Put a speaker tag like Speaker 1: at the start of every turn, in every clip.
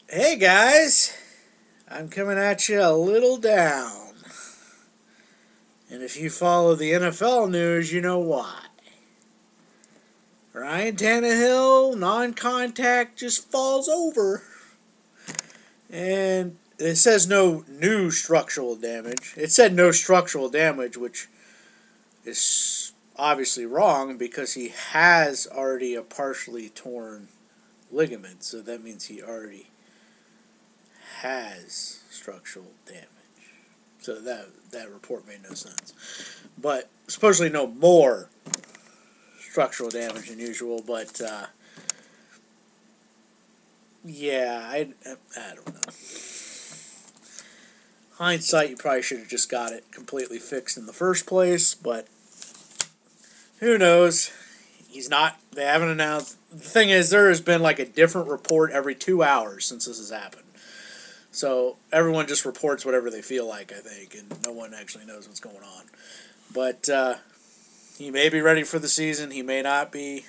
Speaker 1: Hey guys, I'm coming at you a little down. And if you follow the NFL news, you know why. Ryan Tannehill, non contact, just falls over. And it says no new structural damage. It said no structural damage, which is obviously wrong because he has already a partially torn ligament. So that means he already has structural damage. So that report made no sense. But supposedly no more structural damage than usual. But yeah, I don't know. Hindsight, you probably should have just got it completely fixed in the first place. But who knows? He's not. They haven't announced. The thing is, there has been like a different report every 2 hours since this has happened. So everyone just reports whatever they feel like, I think, and no one actually knows what's going on. But he may be ready for the season. He may not be.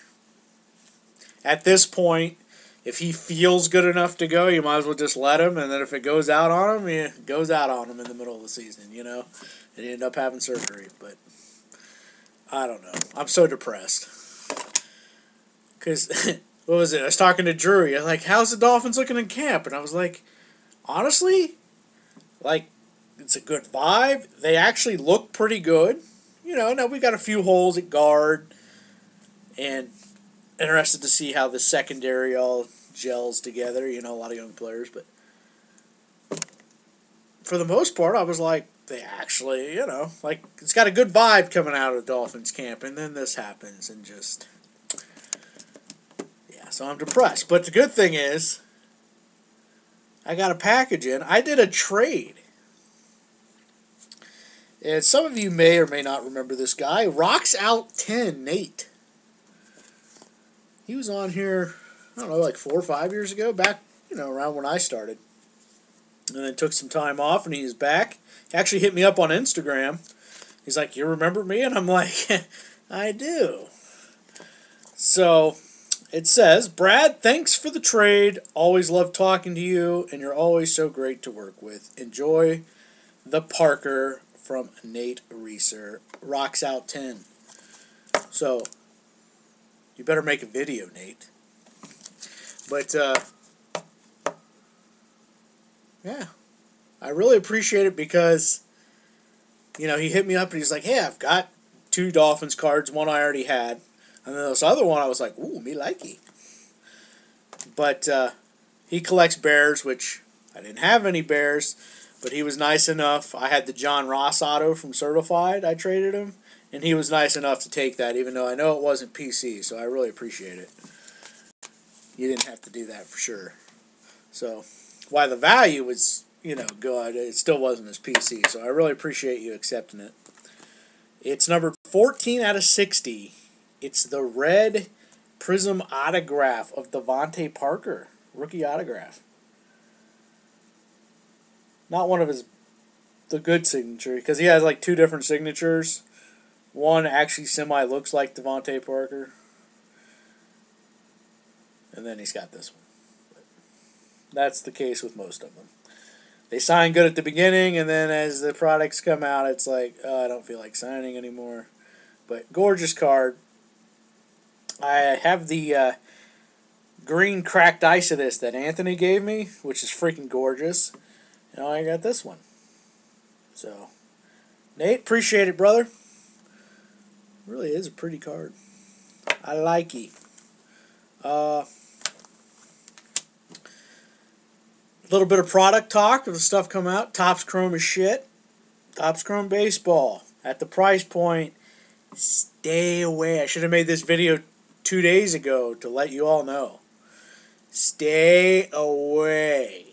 Speaker 1: At this point, if he feels good enough to go, you might as well just let him. And then if it goes out on him, it goes out on him in the middle of the season, you know. And he ended up having surgery. But I don't know. I'm so depressed. Because, what was it? I was talking to Drew. You're like, how's the Dolphins looking in camp? And I was like, honestly, like, it's a good vibe. They actually look pretty good. You know, now we got a few holes at guard. And interested to see how the secondary all gels together. You know, a lot of young players. But for the most part, I was like, they actually, you know, like, it's got a good vibe coming out of the Dolphins camp. And then this happens and just, yeah, so I'm depressed. But the good thing is, I got a package in. I did a trade. And some of you may or may not remember this guy. Rocksout10, Nate. He was on here, I don't know, like 4 or 5 years ago, back, you know, around when I started. And then took some time off, and he's back. He actually hit me up on Instagram. He's like, you remember me? And I'm like, I do. So, it says, Brad, thanks for the trade. Always love talking to you, and you're always so great to work with. Enjoy the Parker from Nate Reeser. Rocks out 10. So, you better make a video, Nate. But, yeah. I really appreciate it because, you know, he hit me up and he's like, hey, I've got 2 Dolphins cards. One I already had. And then this other one I was like, ooh, me likey. But he collects bears, which I didn't have any bears. But he was nice enough. I had the John Ross auto from Certified. I traded him. And he was nice enough to take that, even though I know it wasn't PC. So I really appreciate it. You didn't have to do that for sure. So while the value was, you know, good, it still wasn't his PC. So I really appreciate you accepting it. It's numbered 14 out of 60. It's the red Prism autograph of Devontae Parker. Rookie autograph. Not one of the good signature, because he has like 2 different signatures. One actually semi looks like Devontae Parker. And then he's got this one. That's the case with most of them. They sign good at the beginning, and then as the products come out, it's like, oh, I don't feel like signing anymore. But gorgeous card. I have the green cracked ice of this that Anthony gave me, which is freaking gorgeous. And I got this one. So, Nate, appreciate it, brother. Really is a pretty card. I like it. A little bit of product talk of the stuff come out. Topps Chrome is shit. Topps Chrome Baseball. At the price point, stay away. I should have made this video 2 days ago to let you all know. Stay away.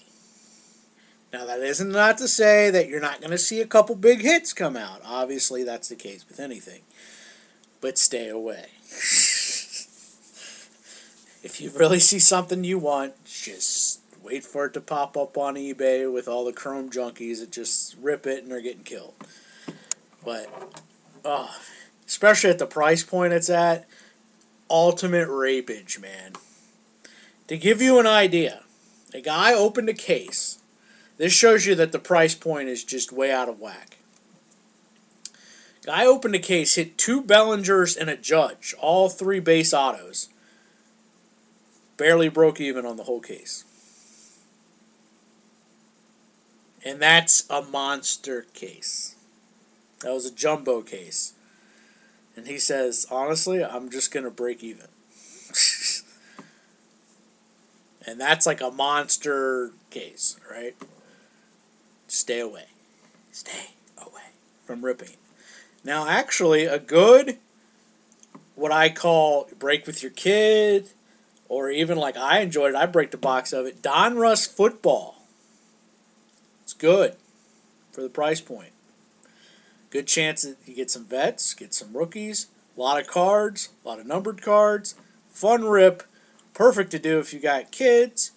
Speaker 1: Now, that isn't not to say that you're not going to see a couple big hits come out. Obviously, that's the case with anything. But stay away. If you really see something you want, just wait for it to pop up on eBay with all the chrome junkies that just rip it and are getting killed. But, especially at the price point it's at, ultimate rapage, man. To give you an idea, A guy opened a case. This shows you that the price point is just way out of whack. Guy opened a case, hit 2 Bellingers and a Judge, all 3 base autos. Barely broke even on the whole case. And that's a monster case. That was a jumbo case. And he says, honestly, I'm just going to break even. And that's like a monster case, right? Stay away. Stay away from ripping. Now, actually, a good, what I call break with your kid, or even like I enjoyed it, I break the box of it, Donruss football. It's good for the price point. Good chance that you get some vets, get some rookies, a lot of cards, a lot of numbered cards, fun rip, perfect to do if you got kids,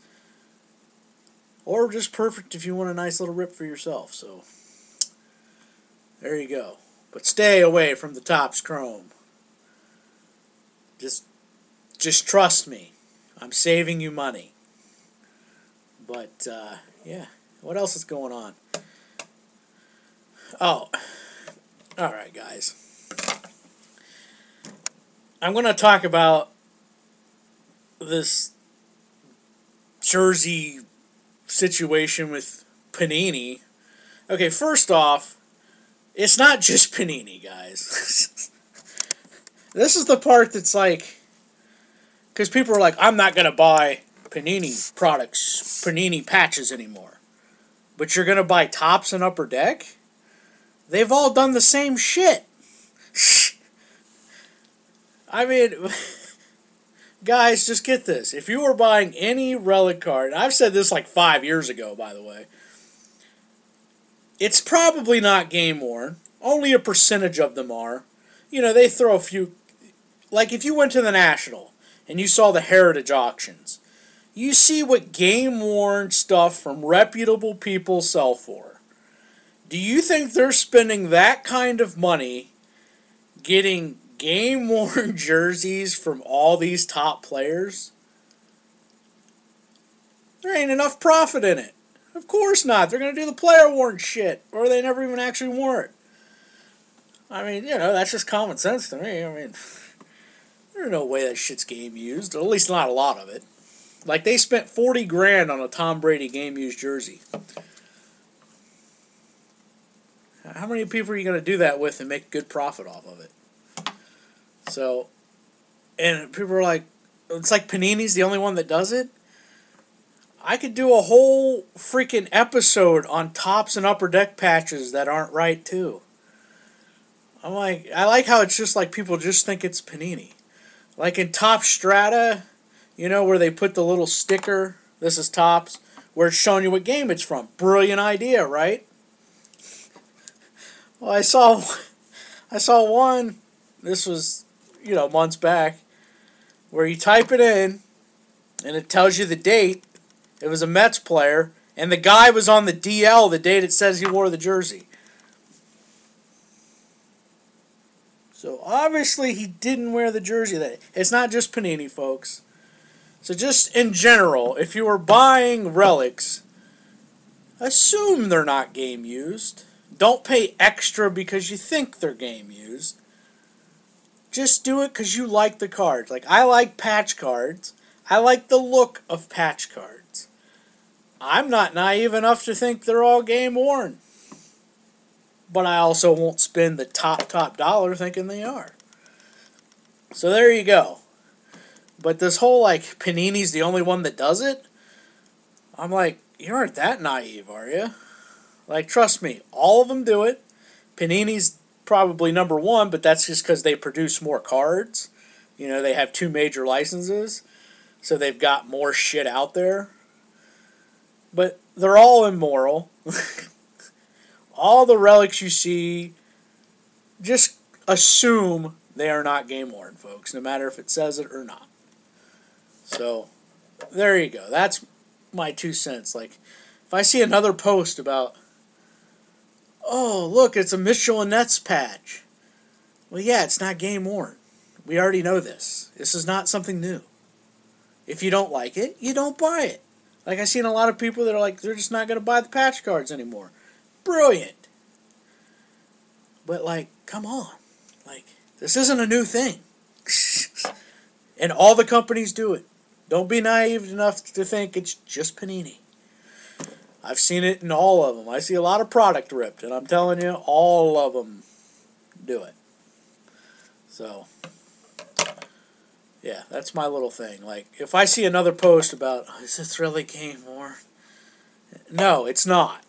Speaker 1: or just perfect if you want a nice little rip for yourself. So, there you go. But stay away from the Topps Chrome. Just trust me. I'm saving you money. But, yeah. What else is going on? Oh. Alright, guys. I'm going to talk about this jersey situation with Panini. Okay, first off, it's not just Panini, guys. This is the part that's like, because people are like, I'm not going to buy Panini products, Panini patches anymore. But you're going to buy Topps and Upper Deck? They've all done the same shit. I mean, guys, just get this. If you were buying any relic card, and I've said this like 5 years ago, by the way, it's probably not game worn. Only a percentage of them are. You know, they throw a few. Like if you went to the National and you saw the Heritage auctions, you see what game worn stuff from reputable people sell for. Do you think they're spending that kind of money getting game worn jerseys from all these top players? There ain't enough profit in it. Of course not. They're going to do the player worn shit, or they never even actually wore it. I mean, you know, that's just common sense to me. I mean, there's no way that shit's game used, or at least not a lot of it. Like, they spent $40,000 on a Tom Brady game used jersey. How many people are you going to do that with and make good profit off of it? So, and people are like, it's like Panini's the only one that does it? I could do a whole freaking episode on Topps and Upper Deck patches that aren't right, too. I'm like, I like how it's just like people just think it's Panini. Like in Topps Strata, you know, where they put the little sticker, this is Topps, where it's showing you what game it's from. Brilliant idea, right? Well, I saw one, this was, you know, months back, where you type it in, and it tells you the date. It was a Mets player, and the guy was on the DL the date it says he wore the jersey. So, obviously, he didn't wear the jersey. It's not just Panini, folks. So, just in general, if you were buying relics, assume they're not game used. Don't pay extra because you think they're game used. Just do it because you like the cards. Like, I like patch cards. I like the look of patch cards. I'm not naive enough to think they're all game worn. But I also won't spend the top dollar thinking they are. So there you go. But this whole, like, Panini's the only one that does it, I'm like, you aren't that naive, are you? Like, trust me, all of them do it. Panini's probably number one, but that's just because they produce more cards. You know, they have 2 major licenses, so they've got more shit out there. But they're all immoral. All the relics you see, just assume they are not game worn, folks, no matter if it says it or not. So, there you go. That's my 2 cents. Like, if I see another post about, oh, look, it's a Mitchell and Nets patch. Well, yeah, it's not game worn. We already know this. This is not something new. If you don't like it, you don't buy it. Like, I've seen a lot of people that are like, they're just not going to buy the patch cards anymore. Brilliant. But, like, come on. Like, this isn't a new thing. And all the companies do it. Don't be naive enough to think it's just Panini. I've seen it in all of them. I see a lot of product ripped, and I'm telling you, all of them do it. So, yeah, that's my little thing. Like, if I see another post about, oh, is this really Game Worn? No, it's not.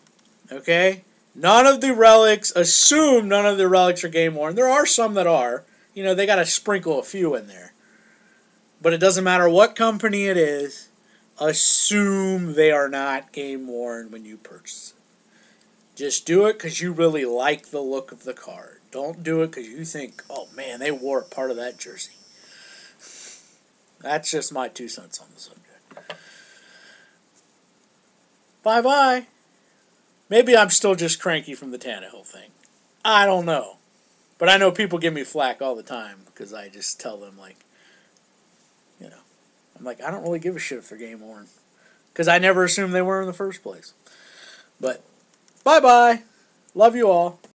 Speaker 1: Okay? None of the relics, assume none of the relics are Game Worn. There are some that are. You know, they got to sprinkle a few in there. But it doesn't matter what company it is, assume they are not Game Worn when you purchase it. Just do it because you really like the look of the card. Don't do it because you think, oh man, they wore part of that jersey. That's just my 2 cents on the subject. Bye-bye. Maybe I'm still just cranky from the Tannehill thing. I don't know. But I know people give me flack all the time because I just tell them, like, you know, I'm like, I don't really give a shit if they're Game Worn. Because I never assumed they were in the first place. But, bye-bye. Love you all.